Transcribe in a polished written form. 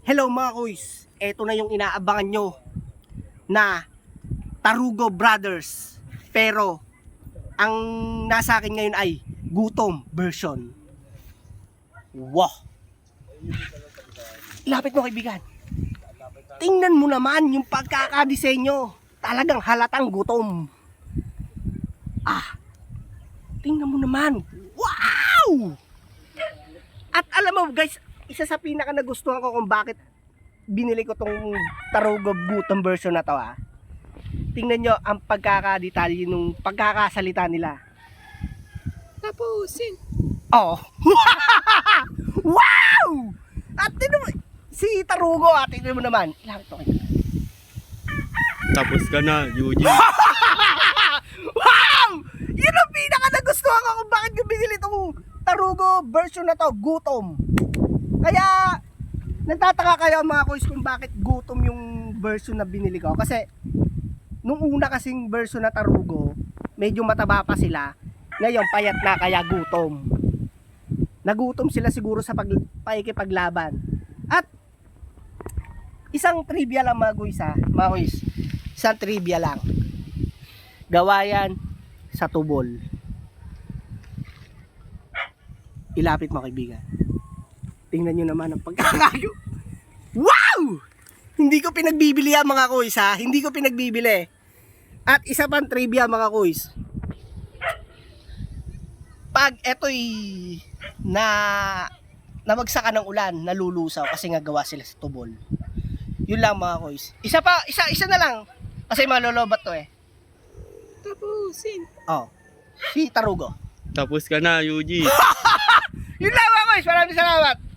Hello mga kuys, eto na yung inaabangan nyo na Tarugo Brothers. Pero ang nasa akin ngayon ay gutom version. Wow! Lapit mo kaibigan. Tingnan mo naman yung pagkakadisenyo. Talagang halatang gutom. Tingnan mo naman. Wow! At alam mo guys, isa sa pinaka nagustuhan ko kung bakit binili ko tong Tarugo gutom version na to Tingnan nyo ang pagkakadetalye nung pagkakasalita nila. Tapusin. Oh. Wow! At tingnan mo, si Tarugo tingnan mo naman. Ilang ito kayo. Tapos ka na, Yuji. Wow! Yun ang pinaka nagustuhan ko kung bakit ko binili tong Tarugo version na to, gutom. Kaya nagtataka kayo mga kuys kung bakit gutom yung version na binili ko. Kasi nung una kasing version na Tarugo, medyo mataba pa sila. Ngayon payat na kaya gutom. Nagutom sila siguro sa pakikipaglaban. At isang trivia lang mga kuys mga kuys. Isang trivia lang. Gawa yan sa tubol. Ilapit mo kaibigan. Tingnan nyo naman ang pagkakayo. Wow! Hindi ko pinagbibili yan mga kuys Hindi ko pinagbibili. At isa pang trivia mga kuys. Pag eto'y namagsakan ng ulan, nalulusaw kasi nga gawa sila sa tubol. Yun lang mga kuys. Isa na lang. Kasi malolobat to Tapusin. Oh. Si Tarugo. Tapos ka na, Yuji. Yun lang mga kuys. Maraming salamat.